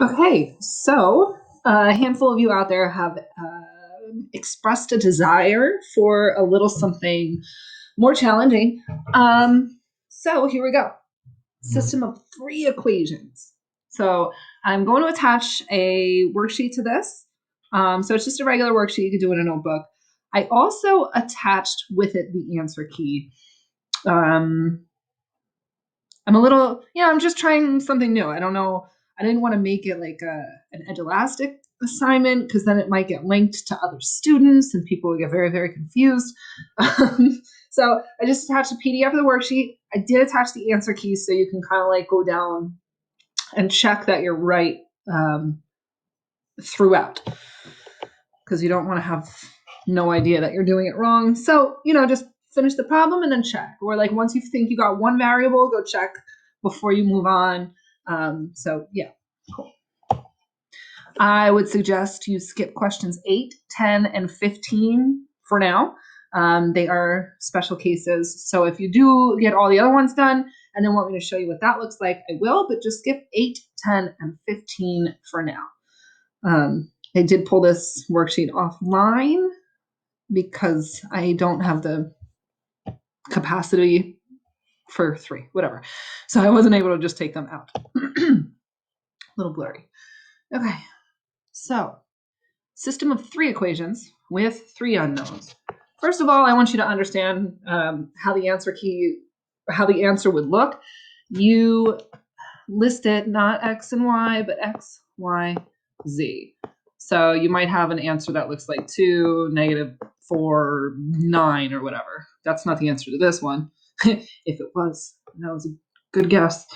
Okay, so a handful of you out there have expressed a desire for a little something more challenging. So here we go. System of three equations. So I'm going to attach a worksheet to this. So it's just a regular worksheet. You can do it in a notebook. I also attached with it the answer key. I'm a little, I'm just trying something new. I don't know. I didn't want to make it like an Edulastic assignment because then it might get linked to other students and people would get very, very confused. So I just attached a PDF of the worksheet. I did attach the answer keys so you can kind of like go down and check that you're right throughout because you don't want to have no idea that you're doing it wrong. So, just finish the problem and then check. Or like once you think you got one variable, go check before you move on. So yeah, cool. I would suggest you skip questions 8, 10, and 15 for now. They are special cases. So if you do get all the other ones done and then want me to show you what that looks like, I will, but just skip 8, 10, and 15 for now. I did pull this worksheet offline because I don't have the capacity for 3, whatever. So I wasn't able to just take them out. A little blurry. Okay, so system of 3 equations with 3 unknowns. First of all, I want you to understand how the answer would look. You list it not X and Y, but X, Y, Z. So you might have an answer that looks like 2, -4, 9, or whatever. That's not the answer to this one. If it was, that was a good guess.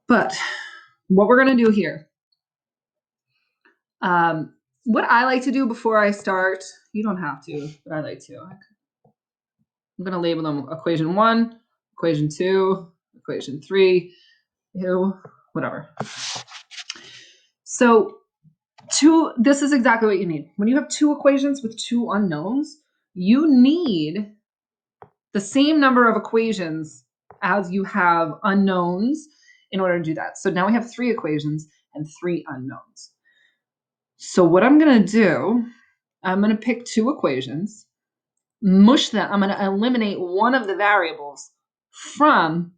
But what we're going to do here, what I like to do before I start, you don't have to, but I like to. I'm going to label them equation 1, equation 2, equation 3, whatever. So this is exactly what you need. When you have 2 equations with 2 unknowns, you need the same number of equations as you have unknowns in order to do that. So now we have 3 equations and 3 unknowns. So what I'm going to do, I'm going to pick 2 equations, mush them. I'm going to eliminate one of the variables from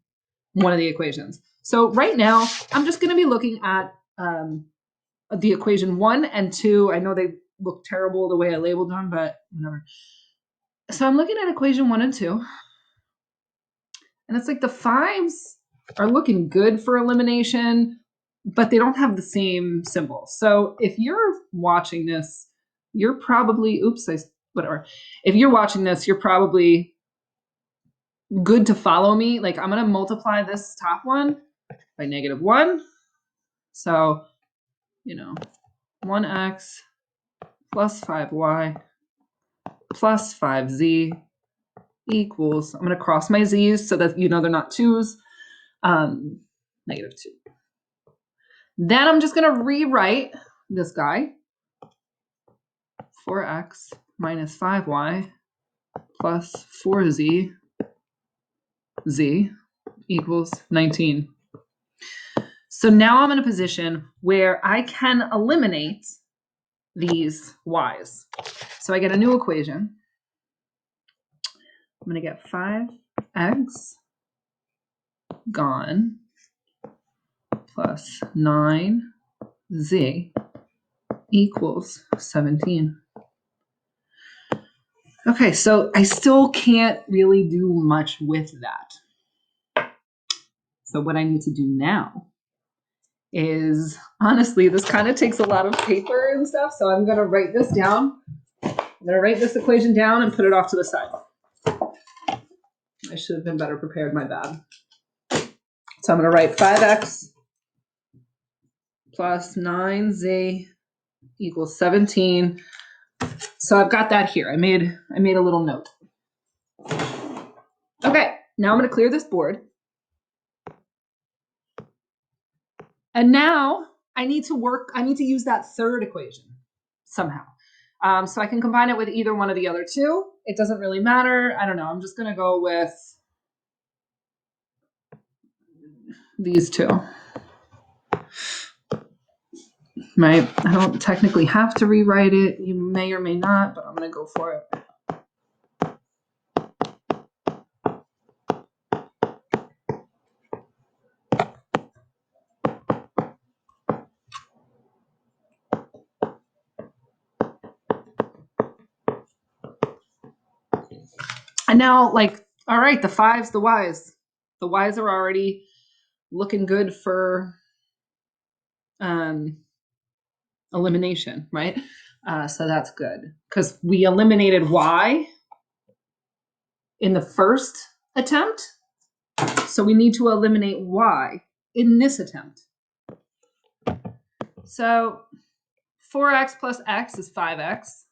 one of the equations. So right now, I'm just going to be looking at the equation 1 and 2. I know they look terrible the way I labeled them, but whatever. So I'm looking at equation 1 and 2. And it's like the 5s are looking good for elimination, but they don't have the same symbol. So if you're watching this, you're probably, whatever. If you're watching this, you're probably good to follow me. Like I'm going to multiply this top one by -1. So, 1x plus 5y plus 5z equals, I'm going to cross my z's so that they're not 2's, -2. Then I'm just going to rewrite this guy, 4x minus 5y plus 4z equals 19. So now I'm in a position where I can eliminate these y's. So I get a new equation. I'm going to get 5x gone plus 9z equals 17. Okay, so I still can't really do much with that. So what I need to do now is, honestly, this kind of takes a lot of paper and stuff, so I'm going to write this down. I'm going to write this equation down and put it off to the side. I should have been better prepared, my bad. So I'm going to write 5x plus 9z equals 17. So I've got that here. I made a little note. Okay, now I'm going to clear this board. And now I need to use that third equation somehow. So I can combine it with either one of the other 2. It doesn't really matter. I don't know. I'm just going to go with these 2. right? I don't technically have to rewrite it. You may or may not, but I'm going to go for it. And now, like, all right, the 5s, the y's. The y's are already looking good for elimination, right? So that's good because we eliminated y in the first attempt. So we need to eliminate y in this attempt. So 4x plus x is 5x.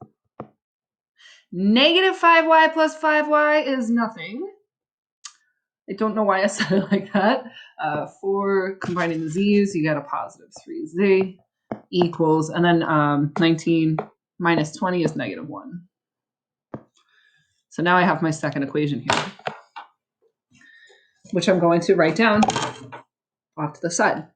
Negative 5y plus 5y is nothing. I don't know why I said it like that. 4 combining the z's, you get a positive 3z equals, and then 19 minus 20 is negative 1. So now I have my second equation here, which I'm going to write down off to the side.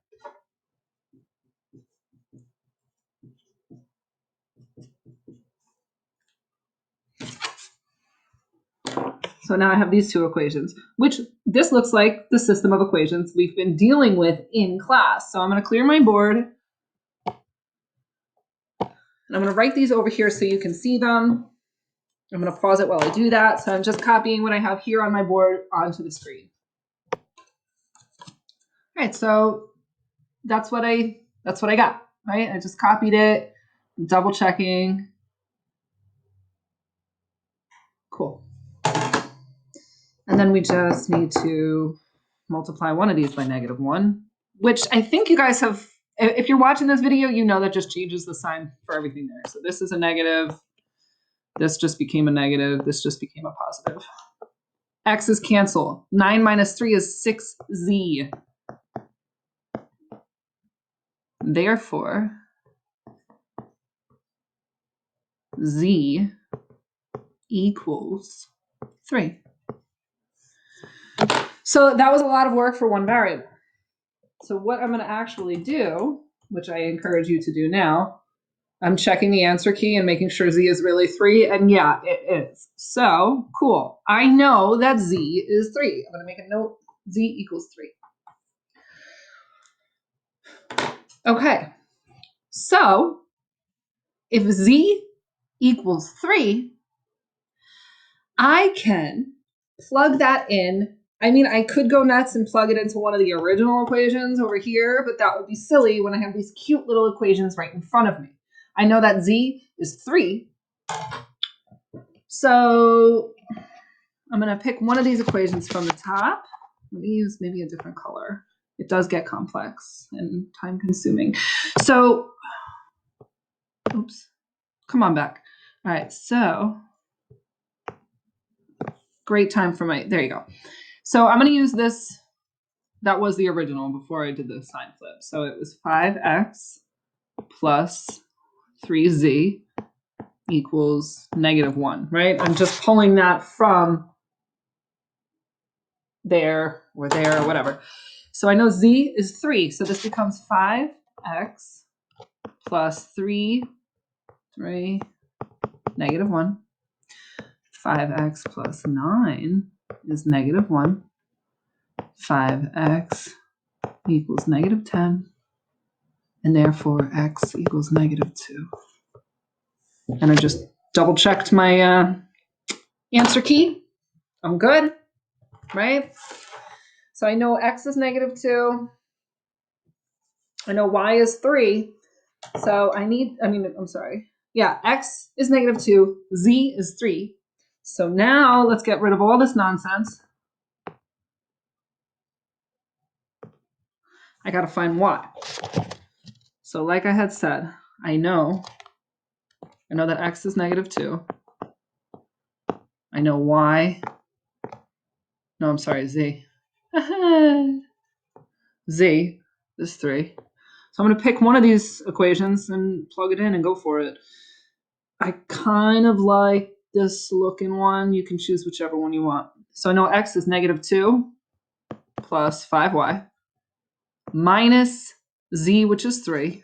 So now I have these two equations, which this looks like the system of equations we've been dealing with in class. So I'm going to clear my board. And I'm going to write these over here so you can see them. I'm going to pause it while I do that. So I'm just copying what I have here on my board onto the screen. All right, so that's what I got, right? I just copied it, double checking. Cool. And then we just need to multiply one of these by negative 1, which I think you guys have, if you're watching this video, you know that just changes the sign for everything there. So this is a negative. This just became a negative. This just became a positive. X's cancel. 9 minus 3 is 6z. Therefore, z equals 3. So that was a lot of work for one variable. So what I'm going to actually do, which I encourage you to do now, I'm checking the answer key and making sure z is really 3. And yeah, it is. So cool. I know that z is 3. I'm going to make a note. Z equals 3. Okay. So if z equals 3, I can plug that in. I mean, I could go nuts and plug it into one of the original equations over here, but that would be silly when I have these cute little equations right in front of me. I know that z is 3. So I'm going to pick one of these equations from the top. Let me use maybe a different color. It does get complex and time consuming. So, oops, come on back. All right, so great time for my, there you go. So I'm going to use this. That was the original before I did the sign flip. So it was 5x plus 3z equals negative 1, right? I'm just pulling that from there or there or whatever. So I know z is 3. So this becomes 5x plus 3, negative 1. 5x plus 9 is negative 1. 5x equals negative 10. And therefore x equals negative 2. And I just double checked my answer key. I'm good, right? So I know x is negative 2. I know y is 3. So yeah, x is negative 2. Z is 3. So now let's get rid of all this nonsense. I got to find y. So like I had said, I know that x is negative 2. I know y. No, I'm sorry, z. Z is 3. So I'm going to pick one of these equations and plug it in and go for it. I kind of like this looking one. You can choose whichever one you want. So I know x is negative 2 plus 5y minus z, which is 3,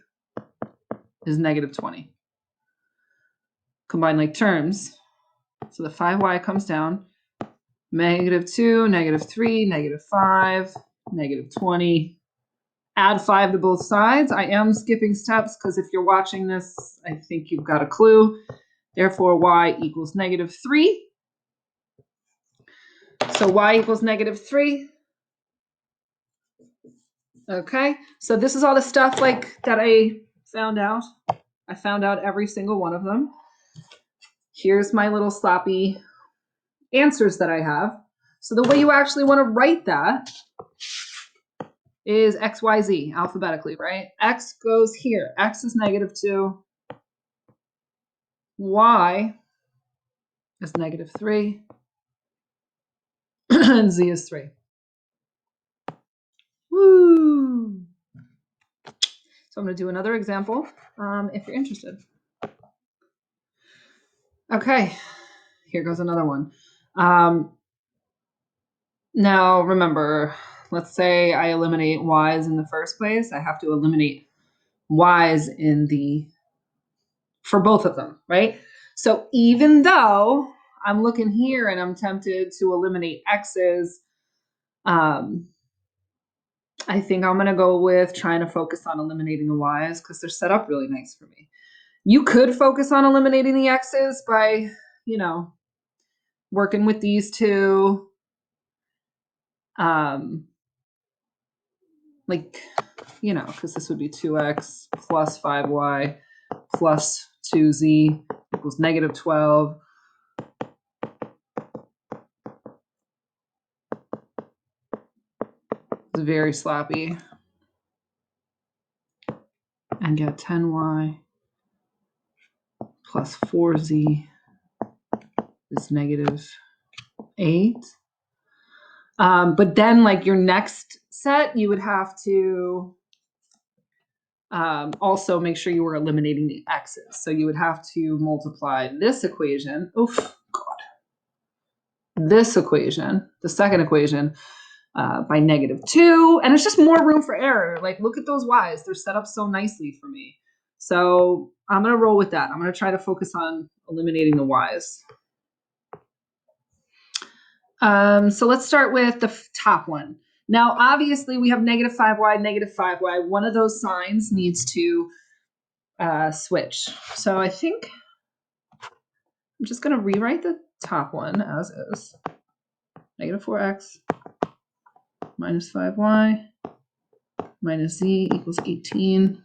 is negative 20. Combine like terms. So the 5y comes down. Negative 2, negative 3, negative 5, negative 20. Add 5 to both sides. I am skipping steps because if you're watching this, I think you've got a clue. Therefore, y equals negative 3. So y equals negative 3. Okay, so this is all the stuff like that I found out. I found out every single one of them. Here's my little sloppy answers that I have. So the way you actually want to write that is x, y, z alphabetically, right? X goes here. X is negative 2. Y is negative 3. And z is 3. Woo! So I'm going to do another example if you're interested. Okay, here goes another one. Now, remember, let's say I eliminate y's in the first place. I have to eliminate y's for both of them, right? So even though I'm looking here and I'm tempted to eliminate x's, I think I'm going to go with trying to focus on eliminating the y's because they're set up really nice for me. You could focus on eliminating the x's by, working with these two. Because this would be 2x plus 5y plus 2z equals negative 12. It's very sloppy. And get 10y plus 4z is negative 8. But then, like your next set, you would have to also make sure you were eliminating the x's. So you would have to multiply this equation. Oof, God. This equation, the second equation, by negative 2. And it's just more room for error. Like, look at those y's. They're set up so nicely for me. So I'm going to roll with that. I'm going to try to focus on eliminating the y's. So let's start with the top one. Now, obviously, we have negative 5y, negative 5y. One of those signs needs to switch. So I think I'm just going to rewrite the top one as is. Negative 4x minus 5y minus z equals 18.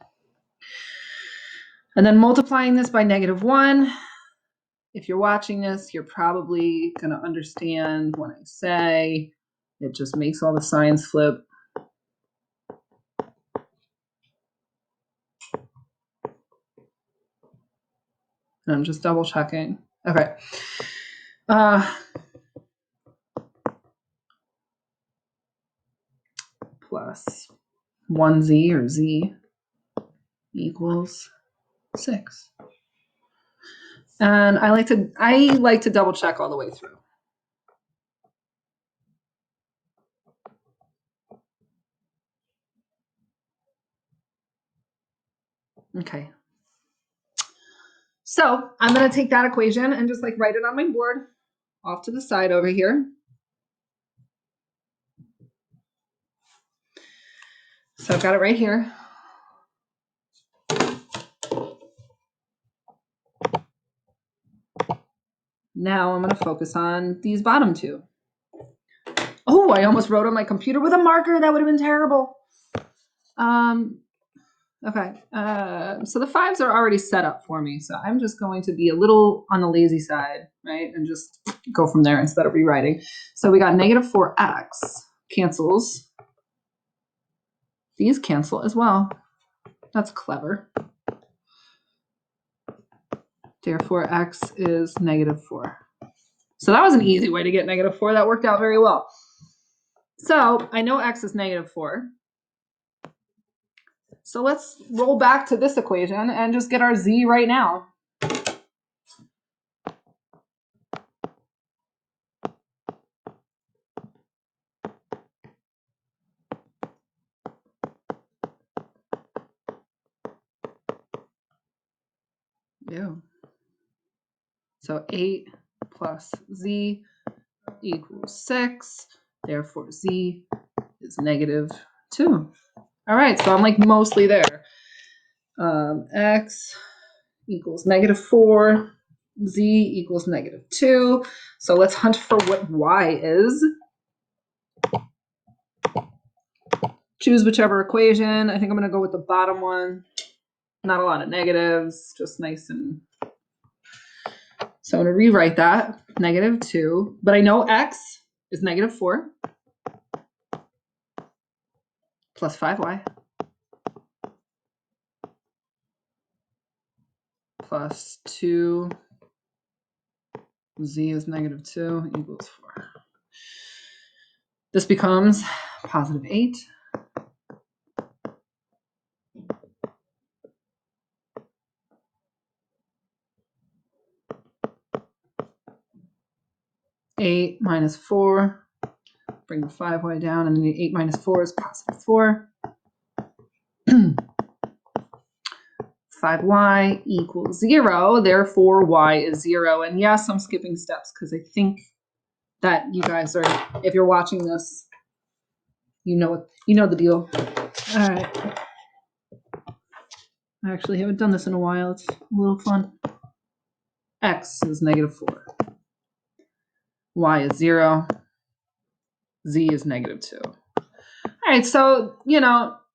And then multiplying this by negative 1. If you're watching this, you're probably going to understand when I say it just makes all the signs flip. And I'm just double checking. Okay. Plus 1z or z equals 6. And I like to double check all the way through. Okay. So I'm going to take that equation and just like write it on my board off to the side over here. So I've got it right here. Now I'm going to focus on these bottom two. Oh, I almost wrote on my computer with a marker. That would have been terrible. Okay, so the 5s are already set up for me. So I'm just going to be a little on the lazy side, right? And just go from there instead of rewriting. So we got negative 4x cancels. These cancel as well. That's clever. Therefore, x is negative 4. So that was an easy way to get negative 4. That worked out very well. So I know x is negative 4. So let's roll back to this equation and just get our z right now. Yeah. So 8 plus z equals 6. Therefore, z is -2. All right, so I'm like mostly there. X equals -4. Z equals -2. So let's hunt for what y is. Choose whichever equation. I think I'm going to go with the bottom one. Not a lot of negatives, just nice and... So I'm going to rewrite that, -2. But I know x is -4 plus 5y plus 2z is -2 equals 4. This becomes +8. Eight minus 4. Bring the 5y down, and then 8 minus 4 is +4. 5y equals 0. Therefore, y is 0. And yes, I'm skipping steps because I think that you guys are, if you're watching this, you know the deal. All right. I actually haven't done this in a while. It's a little fun. X is -4. Y is 0. Z is -2. All right, so,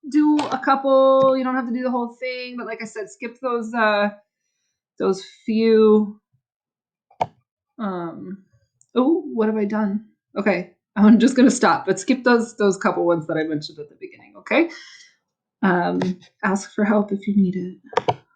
do a couple. You don't have to do the whole thing, but like I said, skip those few. Oh, what have I done? Okay, I'm just gonna stop, but skip those couple ones that I mentioned at the beginning. Okay. Ask for help if you need it.